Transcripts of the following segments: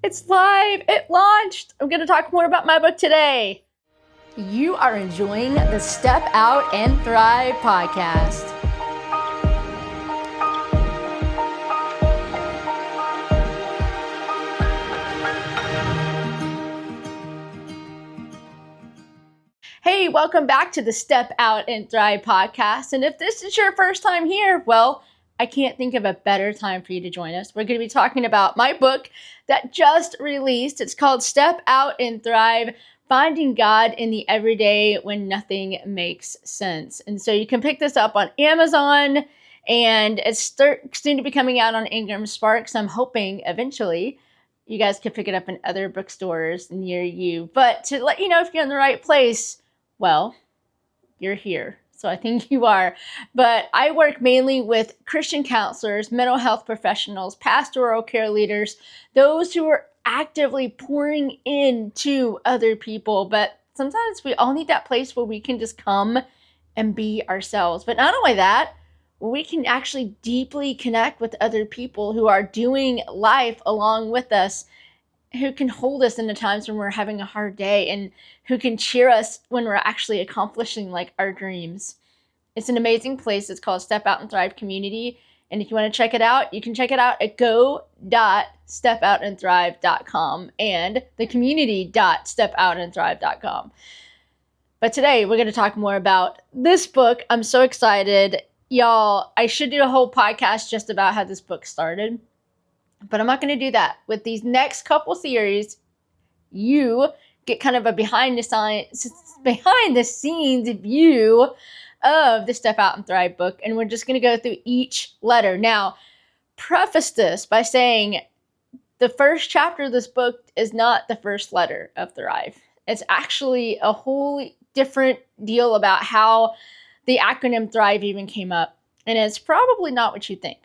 It's live. It launched. I'm going to talk more about my book today. You are enjoying the Step Out and Thrive podcast. Hey, welcome back to the Step Out and Thrive podcast. And if this is your first time here, well, I can't think of a better time for you to join us. We're going to be talking about my book that just released. It's called Step Out and Thrive, Finding God in the Everyday When Nothing Makes Sense. And so you can pick this up on Amazon, and it's soon to be coming out on Ingram Sparks. I'm hoping eventually you guys can pick it up in other bookstores near you. But to let you know if you're in the right place, well, you're here. So I think you are. But I work mainly with Christian counselors, mental health professionals, pastoral care leaders, those who are actively pouring into other people. But sometimes we all need that place where we can just come and be ourselves. But not only that, we can actually deeply connect with other people who are doing life along with us, who can hold us in the times when we're having a hard day and who can cheer us when we're actually accomplishing like our dreams. It's an amazing place. It's called Step Out and Thrive Community. And if you want to check it out, you can check it out at go.stepoutandthrive.com and the community.stepoutandthrive.com. But today we're going to talk more about this book. I'm so excited. Y'all, I should do a whole podcast just about how this book started. But I'm not going to do that. With these next couple series, you get kind of a behind the scenes view of the Step Out and Thrive book. And we're just going to go through each letter. Now, preface this by saying the first chapter of this book is not the first letter of Thrive. It's actually a whole different deal about how the acronym Thrive even came up. And it's probably not what you think.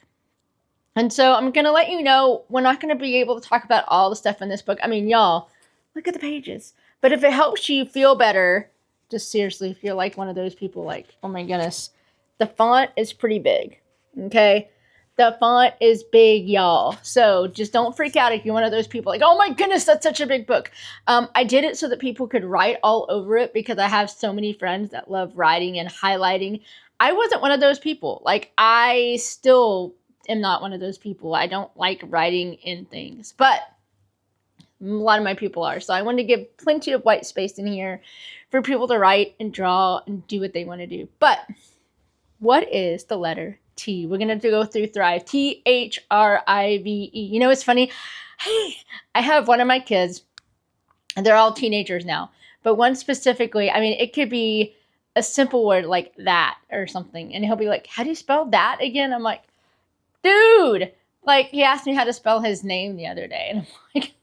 And so I'm going to let you know, we're not going to be able to talk about all the stuff in this book. I mean, y'all, look at the pages. But if it helps you feel better, just seriously, if you're like one of those people like, oh my goodness, the font is pretty big, okay? The font is big, y'all. So just don't freak out if you're one of those people like, oh my goodness, that's such a big book. I did it so that people could write all over it because I have so many friends that love writing and highlighting. I wasn't one of those people. Like, I still am not one of those people. I don't like writing in things, but a lot of my people are. So I wanted to give plenty of white space in here for people to write and draw and do what they want to do. But what is the letter T? We're going to go through Thrive. Thrive. You know, it's funny. Hey, I have one of my kids, and they're all teenagers now, but one specifically, I mean, it could be a simple word like that or something. And he'll be like, how do you spell that again? I'm like, dude, like, he asked me how to spell his name the other day. And I'm like,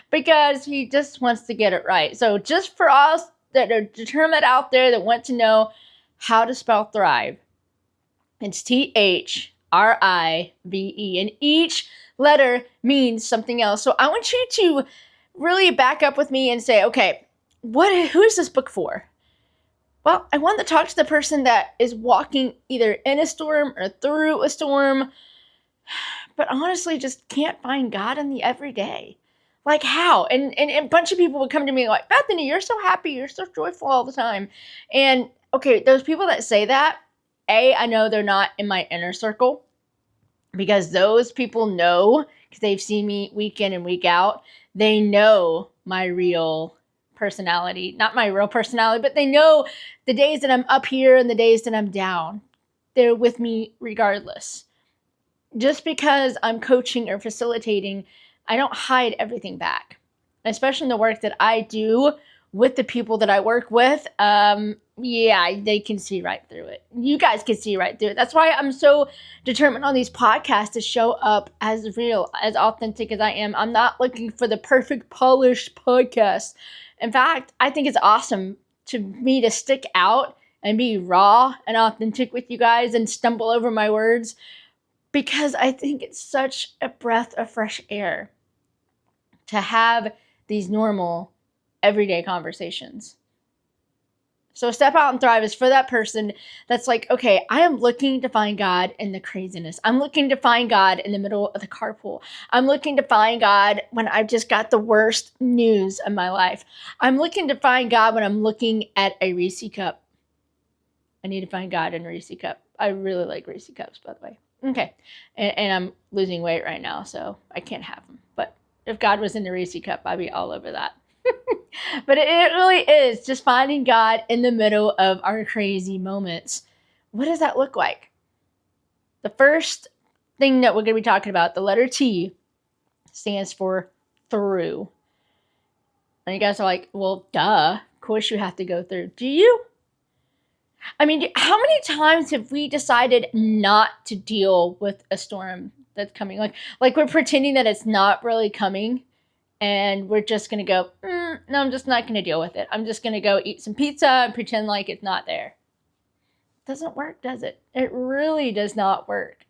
because he just wants to get it right. So just for us that are determined out there that want to know how to spell Thrive, it's Thrive. And each letter means something else. So I want you to really back up with me and say, okay, who is this book for? Well, I want to talk to the person that is walking either in a storm or through a storm, but honestly just can't find God in the everyday. Like, how? And a bunch of people would come to me like, Bethany, you're so happy, you're so joyful all the time. And okay, those people that say that, I know they're not in my inner circle, because those people know, because they've seen me week in and week out, they know my real personality. Not my real personality, but they know the days that I'm up here and the days that I'm down. They're with me regardless. Just because I'm coaching or facilitating, I don't hide everything back, especially in the work that I do with the people that I work with. They can see right through it. You guys can see right through it. That's why I'm so determined on these podcasts to show up as real, as authentic as I am. I'm not looking for the perfect, polished podcast. In fact, I think it's awesome to me to stick out and be raw and authentic with you guys and stumble over my words, because I think it's such a breath of fresh air to have these normal, everyday conversations. So step out and thrive is for that person that's like, okay, I am looking to find God in the craziness. I'm looking to find God in the middle of the carpool. I'm looking to find God when I've just got the worst news of my life. I'm looking to find God when I'm looking at a Reese cup. I need to find God in a Reese cup. I really like Reese cups, by the way. Okay. And I'm losing weight right now, so I can't have them. But if God was in the Reese cup, I'd be all over that. But it really is just finding God in the middle of our crazy moments. What does that look like? The first thing that we're going to be talking about, the letter T, stands for through. And you guys are like, well, duh. Of course you have to go through. Do you? I mean, how many times have we decided not to deal with a storm that's coming? Like we're pretending that it's not really coming. And we're just going to go, no, I'm just not going to deal with it. I'm just going to go eat some pizza and pretend like it's not there. Doesn't work, does it? It really does not work.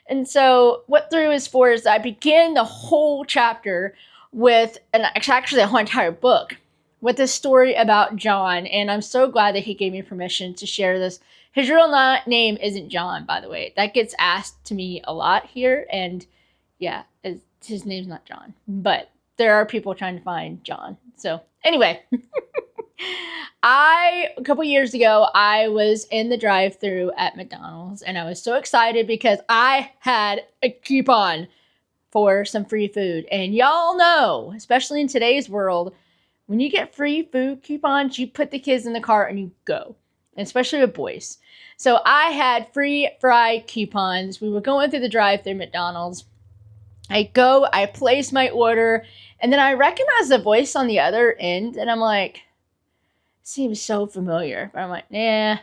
And so what through is for is I begin the whole chapter with, and actually the whole entire book, with a story about John. And I'm so glad that he gave me permission to share this. His real name isn't John, by the way. That gets asked to me a lot here. And yeah, his name's not John. But there are people trying to find John. So anyway, a couple years ago, I was in the drive-thru at McDonald's and I was so excited because I had a coupon for some free food. And y'all know, especially in today's world, when you get free food coupons, you put the kids in the car and you go, and especially with boys. So I had free fry coupons. We were going through the drive-thru McDonald's. I go, I place my order, and then I recognize the voice on the other end, and I'm like, seems so familiar. But I'm like, nah.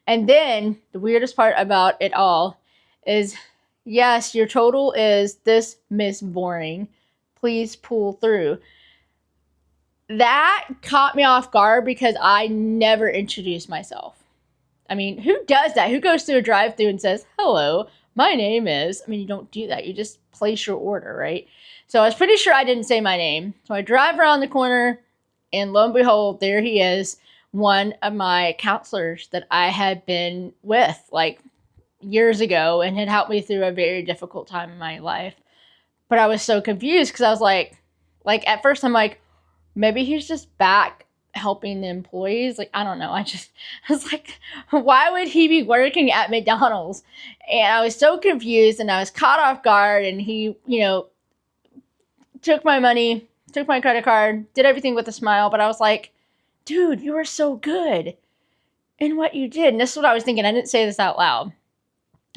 And then the weirdest part about it all is, yes, your total is this, Miss Boring. Please pull through. That caught me off guard because I never introduced myself. I mean, who does that? Who goes through a drive-thru and says, hello, my name is, I mean, you don't do that. You just place your order, right? So I was pretty sure I didn't say my name. So I drive around the corner and lo and behold, there he is, one of my counselors that I had been with like years ago and had helped me through a very difficult time in my life. But I was so confused because I was like at first I'm like, maybe he's just back helping the employees. Like, I don't know. I was like, why would he be working at McDonald's? And I was so confused and I was caught off guard, and he, took my money, took my credit card, did everything with a smile. But I was like, dude, you were so good in what you did. And this is what I was thinking. I didn't say this out loud.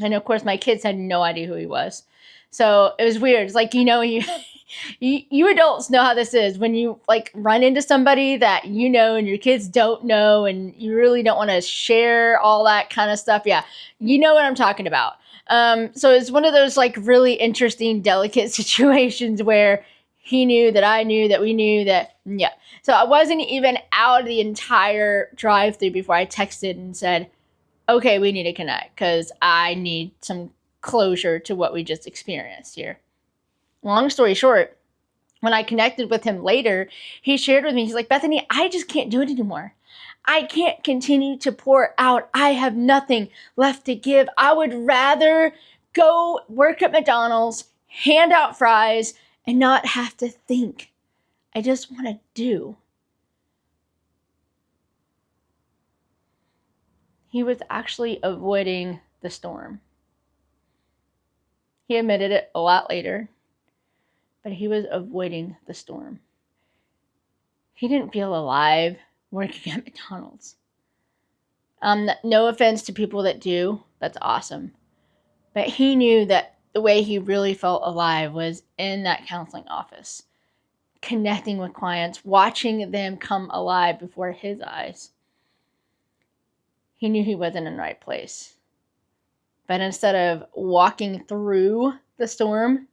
And of course my kids had no idea who he was. So it was weird. It's like, you adults know how this is when you like run into somebody that you know and your kids don't know and you really don't want to share all that kind of stuff. Yeah, you know what I'm talking about. So it's one of those like really interesting, delicate situations where he knew that I knew that we knew that, yeah. So I wasn't even out of the entire drive-thru before I texted and said, okay, we need to connect because I need some closure to what we just experienced here. Long story short, when I connected with him later, he shared with me, he's like, Bethany, I just can't do it anymore. I can't continue to pour out. I have nothing left to give. I would rather go work at McDonald's, hand out fries, and not have to think. I just want to do. He was actually avoiding the storm. He admitted it a lot later, but he was avoiding the storm. He didn't feel alive working at McDonald's. No offense to people that do, that's awesome. But he knew that the way he really felt alive was in that counseling office, connecting with clients, watching them come alive before his eyes. He knew he wasn't in the right place. But instead of walking through the storm,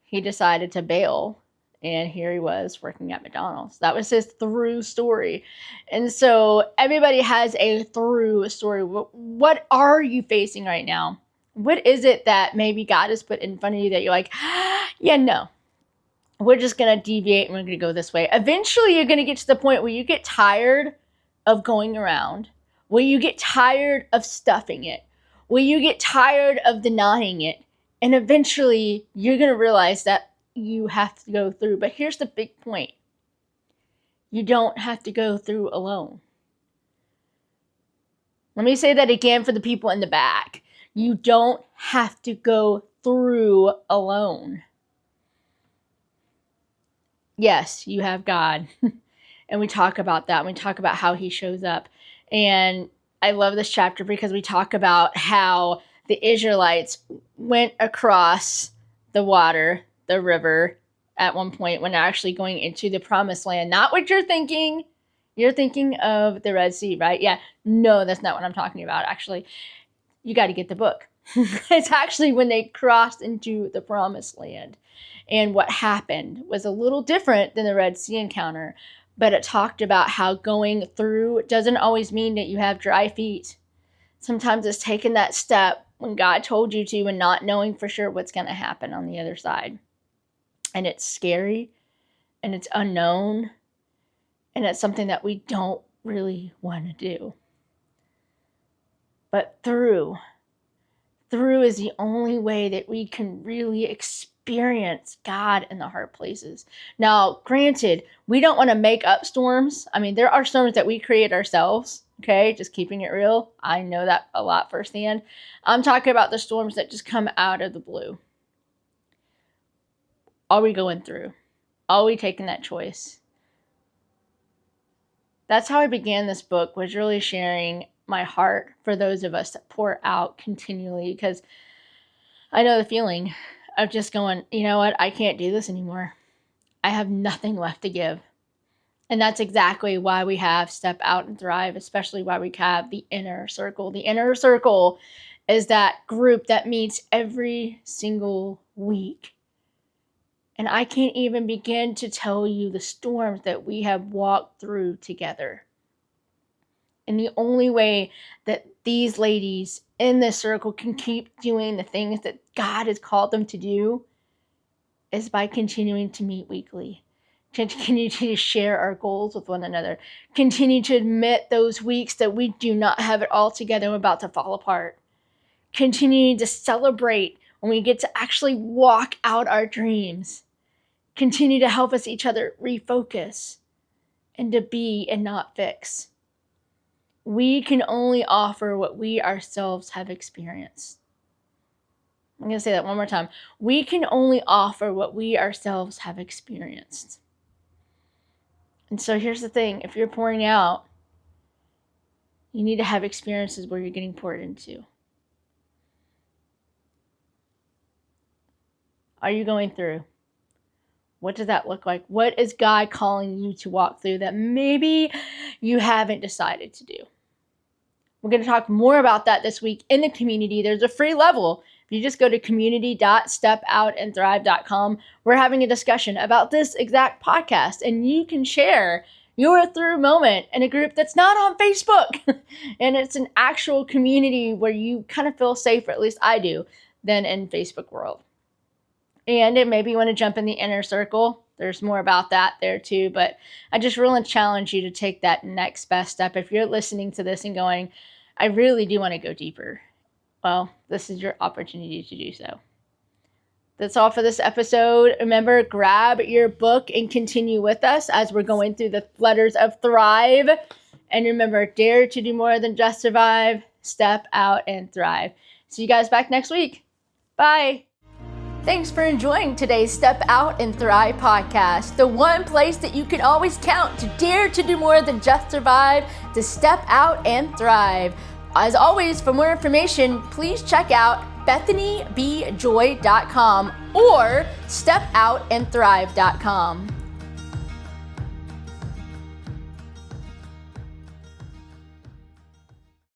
he decided to bail. And here he was working at McDonald's. That was his through story. And so everybody has a through story. What are you facing right now? What is it that maybe God has put in front of you that you're like, yeah, no, we're just going to deviate and we're going to go this way. Eventually, you're going to get to the point where you get tired of going around? Will you get tired of stuffing it? Will you get tired of denying it? And eventually you're going to realize that you have to go through. But here's the big point. You don't have to go through alone. Let me say that again for the people in the back. You don't have to go through alone. Yes, you have God. And we talk about that. We talk about how he shows up. And I love this chapter because we talk about how the Israelites went across the water, the river, at one point when they're actually going into the promised land. Not what you're thinking. You're thinking of the Red Sea, right? Yeah. No, that's not what I'm talking about. Actually, you got to get the book. It's actually when they crossed into the promised land. And what happened was a little different than the Red Sea encounter. But it talked about how going through doesn't always mean that you have dry feet. Sometimes it's taking that step when God told you to and not knowing for sure what's going to happen on the other side. And it's scary and it's unknown and it's something that we don't really want to do. But through is the only way that we can really experience God in the hard places. Now, granted, we don't want to make up storms. I mean, there are storms that we create ourselves, okay? Just keeping it real. I know that a lot firsthand. I'm talking about the storms that just come out of the blue. Are we going through? Are we taking that choice? That's how I began this book, was really sharing my heart for those of us that pour out continually, because I know the feeling of just going, you know what, I can't do this anymore. I have nothing left to give. And that's exactly why we have Step Out and Thrive, especially why we have the inner circle. The inner circle is that group that meets every single week. And I can't even begin to tell you the storms that we have walked through together. And the only way that these ladies in this circle can keep doing the things that God has called them to do is by continuing to meet weekly. Continue to share our goals with one another. Continue to admit those weeks that we do not have it all together and we're about to fall apart. Continue to celebrate when we get to actually walk out our dreams. Continue to help us each other refocus and to be and not fix. We can only offer what we ourselves have experienced. I'm going to say that one more time. We can only offer what we ourselves have experienced. And so here's the thing. If you're pouring out, you need to have experiences where you're getting poured into. Are you going through? What does that look like? What is God calling you to walk through that maybe you haven't decided to do? We're going to talk more about that this week in the community. There's a free level. If you just go to community.stepoutandthrive.com, we're having a discussion about this exact podcast, and you can share your through moment in a group that's not on Facebook. And it's an actual community where you kind of feel safer, at least I do, than in Facebook world. And maybe you want to jump in the inner circle. There's more about that there too. But I just really challenge you to take that next best step. If you're listening to this and going, I really do want to go deeper. Well, this is your opportunity to do so. That's all for this episode. Remember, grab your book and continue with us as we're going through the letters of Thrive. And remember, dare to do more than just survive. Step out and thrive. See you guys back next week. Bye. Thanks for enjoying today's Step Out and Thrive podcast, the one place that you can always count to dare to do more than just survive, to step out and thrive. As always, for more information, please check out bethanybjoy.com or stepoutandthrive.com.